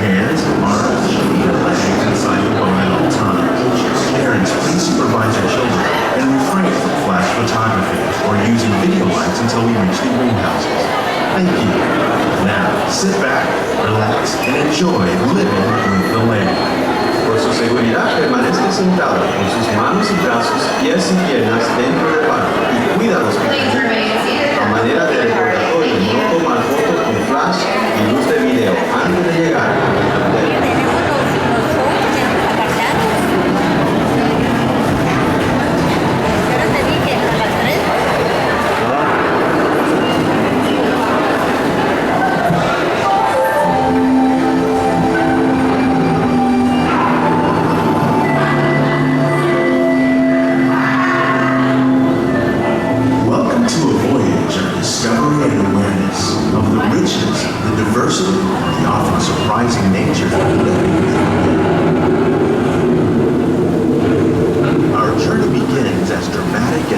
hands, arms, feet, and legs inside the barn at all times. Parents, please supervise your children and refrain from flash photography or using video lights until we reach the greenhouses. Thank you. Now, sit back, relax, and enjoy living with the land. Por su seguridad, permanezca sentado con sus manos y brazos, pies y piernas dentro del barco y cuida los pequeños. A manera de recordatorio, no tomar fotos con flash y luz de video antes de llegar al hotel.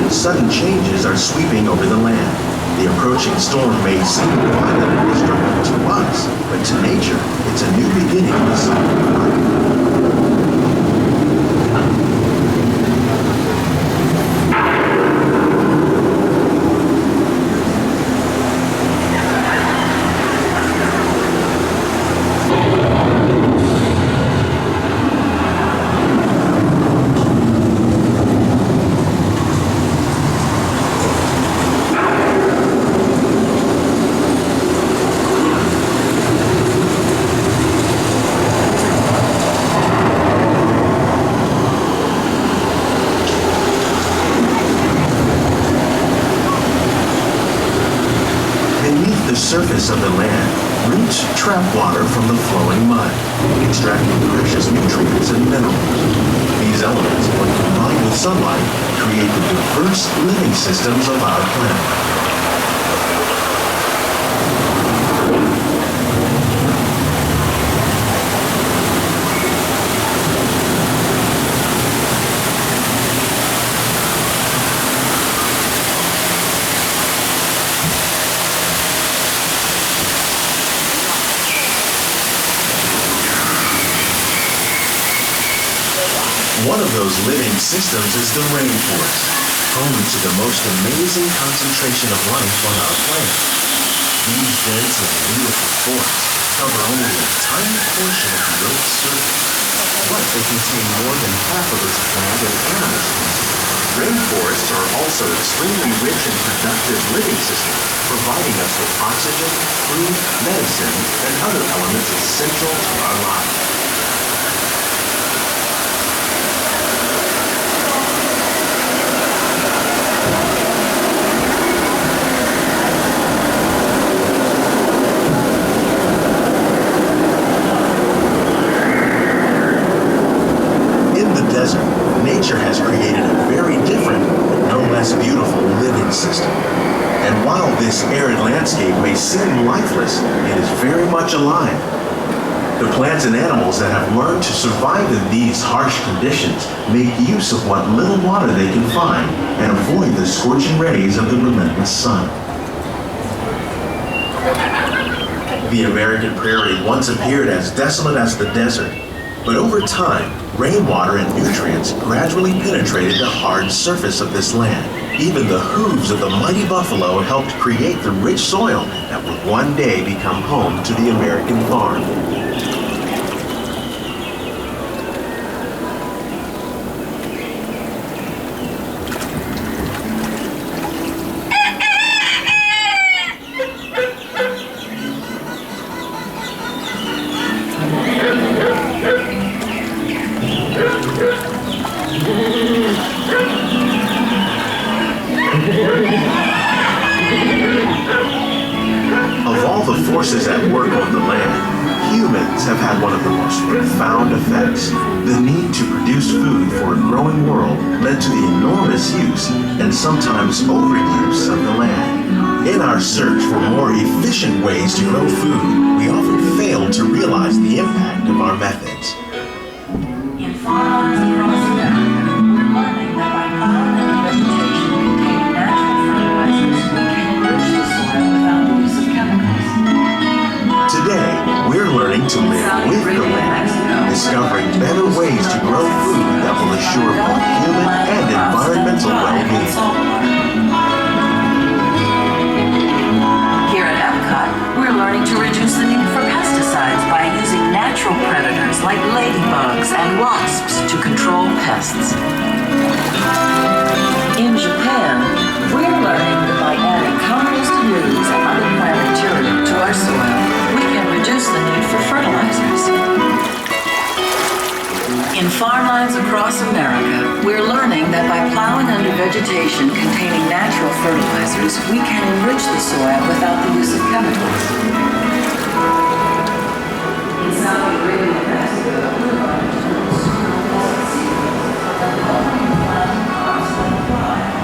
Sudden changes are sweeping over the land. The approaching storm may seem violent and destructive to us, but to nature, it's a new beginning of a cycle of life. Surface of the land, roots trap water from the flowing mud, extracting precious nutrients and minerals. These elements, when combined with sunlight, create the diverse living systems of our planet. One of those living systems is the rainforest, home to the most amazing concentration of life on our planet. These dense and beautiful forests cover only a tiny portion of the Earth's surface, but they contain more than half of its plant and animal species. Rainforests are also extremely rich and productive living systems, providing us with oxygen, food, medicine, and other elements essential to our lives. Nature has created a very different, but no less beautiful living system. And while this arid landscape may seem lifeless, it is very much alive. The plants and animals that have learned to survive in these harsh conditions make use of what little water they can find and avoid the scorching rays of the relentless sun. The American prairie once appeared as desolate as the desert, but over time, rainwater and nutrients gradually penetrated the hard surface of this land. Even the hooves of the mighty buffalo helped create the rich soil that would one day become home to the American farm. Of all the forces at work on the land, humans have had one of the most profound effects. The need to produce food for a growing world led to the enormous use and sometimes overuse of the land. In our search for more efficient ways to grow food, we often fail to realize the impact of our methods. In farmlands across America, we're learning that by plowing and vegetation containing natural fertilizers, we can enrich the soil without the use of chemicals. Today, we're learning to live with the land, discovering better ways to grow food that will assure both human and environmental well-being. Here at Epcot, we're learning to reduce the need for pesticides by using natural predators like ladybugs and wasps to control pests. In Japan, we're learning that by adding composted leaves and other plant material to our soil, we can reduce the need for fertilizers. In farmlands across America, we're learning that by plowing under vegetation containing natural fertilizers, we can enrich the soil without the use of chemicals. In Saudi Arabia and Mexico, we're learning to produce composted seeds that will only plant crops that thrive.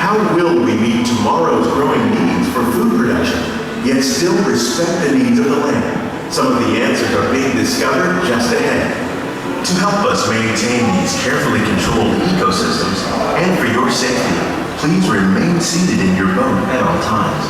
How will we meet tomorrow's growing needs for food production, yet still respect the needs of the land? Some of the answers are being discovered just ahead. To help us maintain these carefully controlled ecosystems, and for your safety, please remain seated in your boat at all times.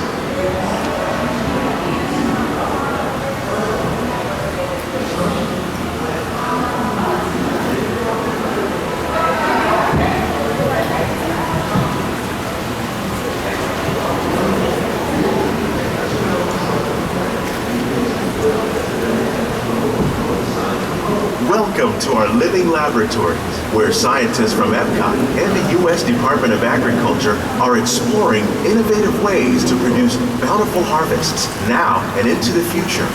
Welcome to our living laboratories, where scientists from Epcot and the U.S. Department of Agriculture are exploring innovative ways to produce bountiful harvests now and into the future.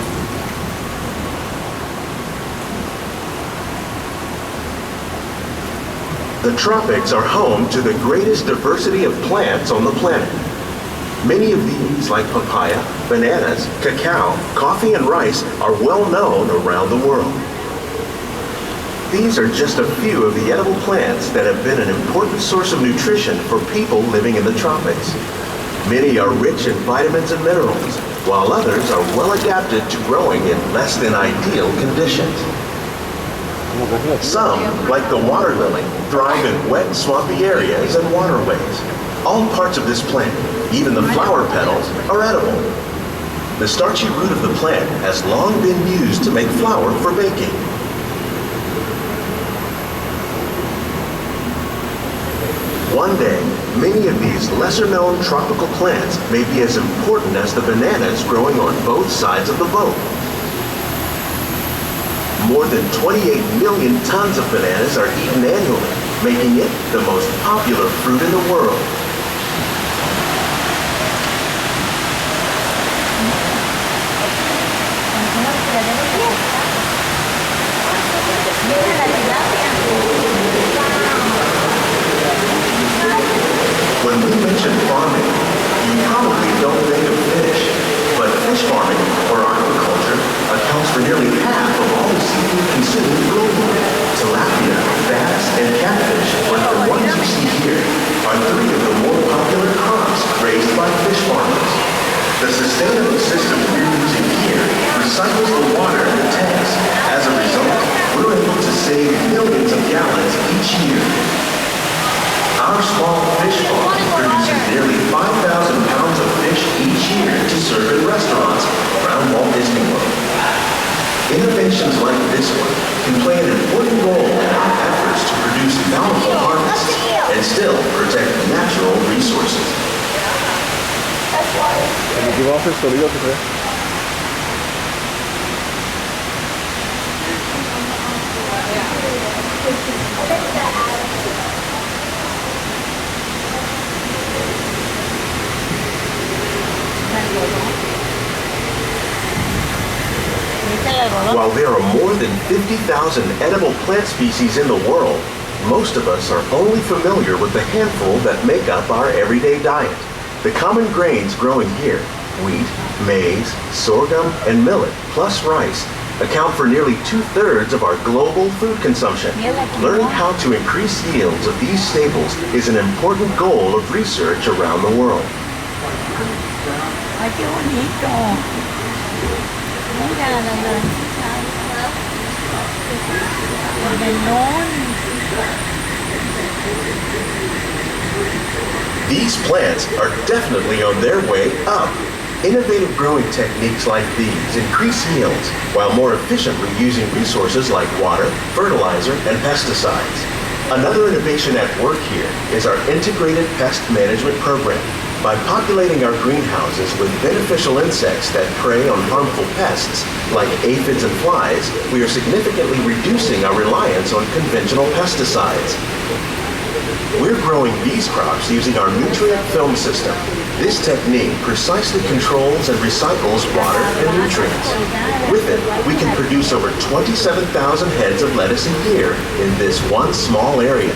The tropics are home to the greatest diversity of plants on the planet. Many of these, like papaya, bananas, cacao, coffee, and rice, are well known around the world. These are just a few of the edible plants that have been an important source of nutrition for people living in the tropics. Many are rich in vitamins and minerals, while others are well adapted to growing in less than ideal conditions. Some, like the water lily, thrive in wet, swampy areas and waterways. All parts of this plant, even the flower petals, are edible. The starchy root of the plant has long been used to make flour for baking. One day, many of these lesser-known tropical plants may be as important as the bananas growing on both sides of the boat. More than 28 million tons of bananas are eaten annually, making it the most popular fruit in the world. When we mention farming, you probably don't think of fish, but fish farming, or aquaculture, accounts for nearly half of all the seafood consumed globally. Tilapia, bass, and catfish, like the ones you see here, are three of the more popular crops raised by fish farmers. The sustainable system we're using here recycles the water in the tanks. As a result, we're able to save millions of gallons each year. Our small fish farm produces nearly 5,000 pounds of fish each year to serve in restaurants around Walt Disney World. Innovations like this one can play an important role in our efforts to produce bountiful harvests and still protect natural resources. While there are more than 50,000 edible plant species in the world, most of us are only familiar with the handful that make up our everyday diet. The common grains growing here, wheat, maize, sorghum, and millet, plus rice, account for nearly 2/3 of our global food consumption. Learning how to increase yields of these staples is an important goal of research around the world. Ay, qué bonito. Mira, la naranjita. El melón. These plants are definitely on their way up. Innovative growing techniques like these increase yields while more efficiently using resources like water, fertilizer, and pesticides. Another innovation at work here is our integrated pest management program. By populating our greenhouses with beneficial insects that prey on harmful pests like aphids and flies, we are significantly reducing our reliance on conventional pesticides. We're growing these crops using our nutrient film system. This technique precisely controls and recycles water and nutrients. With it, we can produce over 27,000 heads of lettuce a year in this one small area.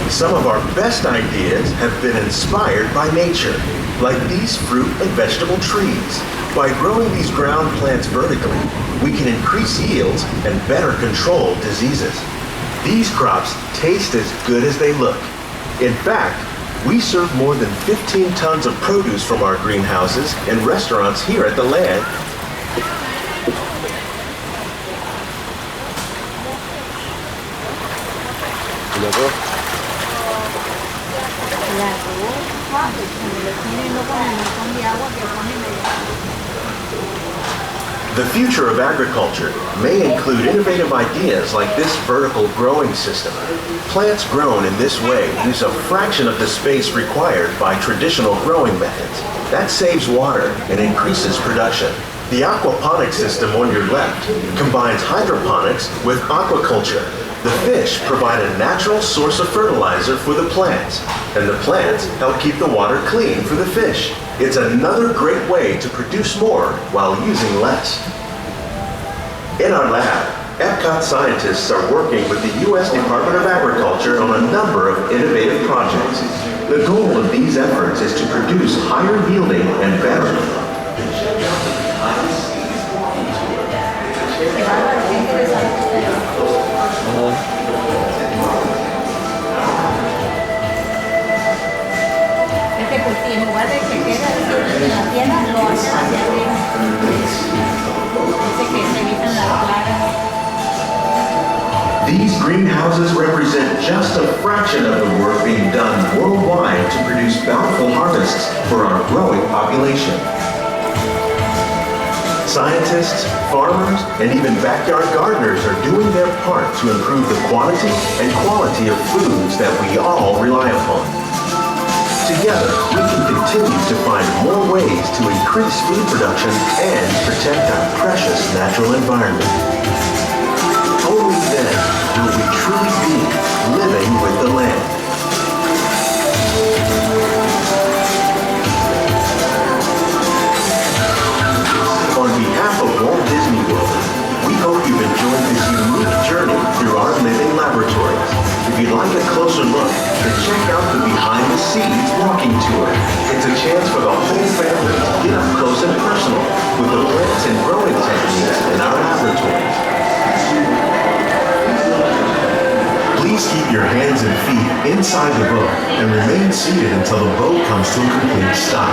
Some of our best ideas have been inspired by nature, like these fruit and vegetable trees. By growing these ground plants vertically, we can increase yields and better control diseases. These crops taste as good as they look. In fact, we serve more than 15 tons of produce from our greenhouses in restaurants here at the land. The future of agriculture may include innovative ideas like this vertical growing system. Plants grown in this way use a fraction of the space required by traditional growing methods. That saves water and increases production. The aquaponics system on your left combines hydroponics with aquaculture. The fish provide a natural source of fertilizer for the plants, and the plants help keep the water clean for the fish. It's another great way to produce more while using less. In our lab, Epcot scientists are working with the U.S. Department of Agriculture on a number of innovative projects. The goal of these efforts is to produce higher yielding and better. En lugar de que quede en la tierra, lo hacen hacia arriba. Dice que se evitan las plagas. These greenhouses represent just a fraction of the work being done worldwide to produce bountiful harvests for our growing population. Scientists, farmers, and even backyard gardeners are doing their part to improve the quantity and quality of foods that we all rely upon. Together, we can continue to find more ways to increase food production and protect our precious natural environment. Only then will we truly be living with the land. On behalf of Walt Disney World, we hope you've enjoyed this unique journey through our living laboratories. If you'd like a closer look, then check out the Behind the Scenes walking tour. It's a chance for the whole family to get up close and personal with the plants and growing techniques in our laboratories. Please keep your hands and feet inside the boat and remain seated until the boat comes to a complete stop.